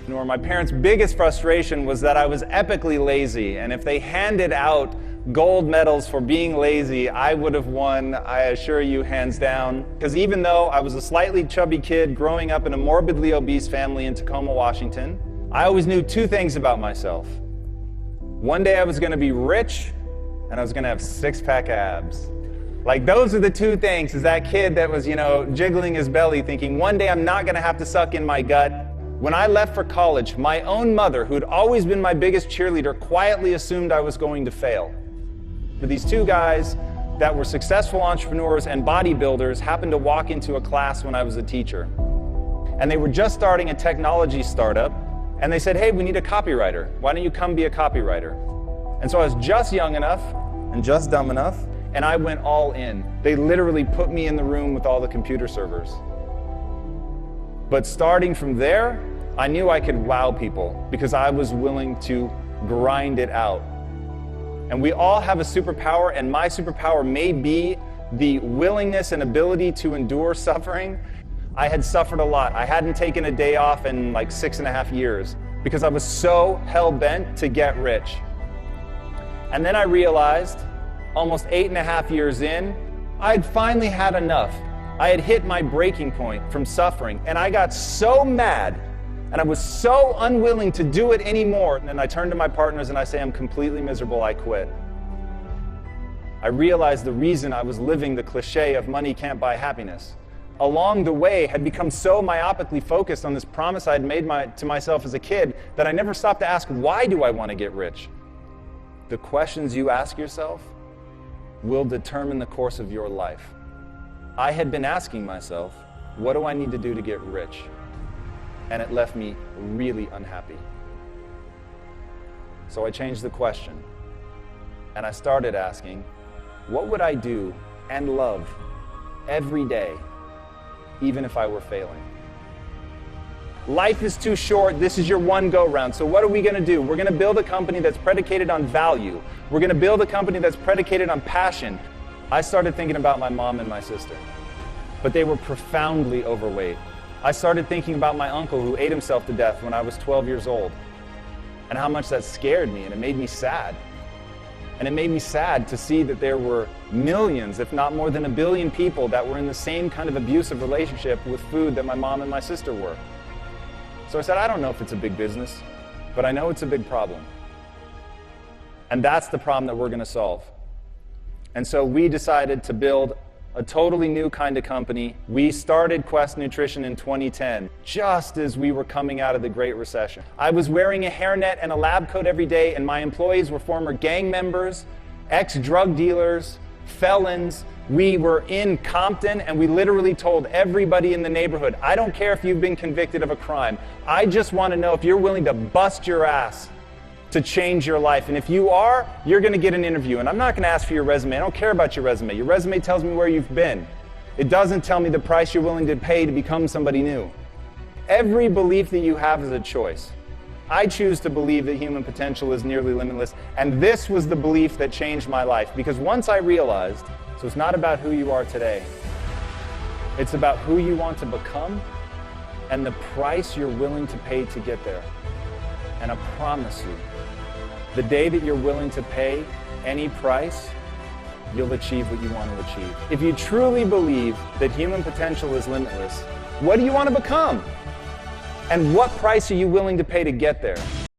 My parents' biggest frustration was that I was epically lazy, and if they handed out gold medals for being lazy, I would have won, I assure you, hands down. Because even though I was a slightly chubby kid growing up in a morbidly obese family in Tacoma, Washington, I always knew two things about myself. One day I was going to be rich, and I was going to have six-pack abs. Like, those are the two things, as that kid that was, jiggling his belly thinking, one day I'm not going to have to suck in my gut. When I left for college, my own mother, who'd always been my biggest cheerleader, quietly assumed I was going to fail. But these two guys that were successful entrepreneurs and bodybuilders happened to walk into a class when I was a teacher. And they were just starting a technology startup, and they said, hey, we need a copywriter. Why don't you come be a copywriter? And so I was just young enough and just dumb enough, and I went all in. They literally put me in the room with all the computer servers. But starting from there, I knew I could wow people because I was willing to grind it out. And we all have a superpower, and my superpower may be the willingness and ability to endure suffering. I had suffered a lot. I hadn't taken a day off in like 6.5 years because I was so hell-bent to get rich. And then I realized, almost 8.5 years in, I'd finally had enough. I had hit my breaking point from suffering, and I got so mad, and I was so unwilling to do it anymore. And then I turned to my partners and I say, I'm completely miserable, I quit. I realized the reason I was living the cliche of money can't buy happiness. Along the way, had become so myopically focused on this promise I had made to myself as a kid that I never stopped to ask, why do I want to get rich? The questions you ask yourself will determine the course of your life. I had been asking myself, what do I need to do to get rich? And it left me really unhappy. So I changed the question, and I started asking, what would I do and love every day, even if I were failing? Life is too short. This is your one go-round. So what are we going to do? We're going to build a company that's predicated on value. We're going to build a company that's predicated on passion. I started thinking about my mom and my sister, but they were profoundly overweight. I started thinking about my uncle who ate himself to death when I was 12 years old, and how much that scared me, and it made me sad. And it made me sad to see that there were millions, if not more than 1 billion people that were in the same kind of abusive relationship with food that my mom and my sister were. So I said, I don't know if it's a big business, but I know it's a big problem. And that's the problem that we're going to solve. And so we decided to build a totally new kind of company. We started Quest Nutrition in 2010, just as we were coming out of the Great Recession. I was wearing a hairnet and a lab coat every day, and my employees were former gang members, ex-drug dealers, felons. We were in Compton, and we literally told everybody in the neighborhood, I don't care if you've been convicted of a crime. I just want to know if you're willing to bust your ass to change your life. And if you are, you're going to get an interview. And I'm not going to ask for your resume. I don't care about your resume. Your resume tells me where you've been. It doesn't tell me the price you're willing to pay to become somebody new. Every belief that you have is a choice. I choose to believe that human potential is nearly limitless. And this was the belief that changed my life. Because once I realized, so it's not about who you are today. It's about who you want to become and the price you're willing to pay to get there. And I promise you, the day that you're willing to pay any price, you'll achieve what you want to achieve. If you truly believe that human potential is limitless, what do you want to become? And what price are you willing to pay to get there?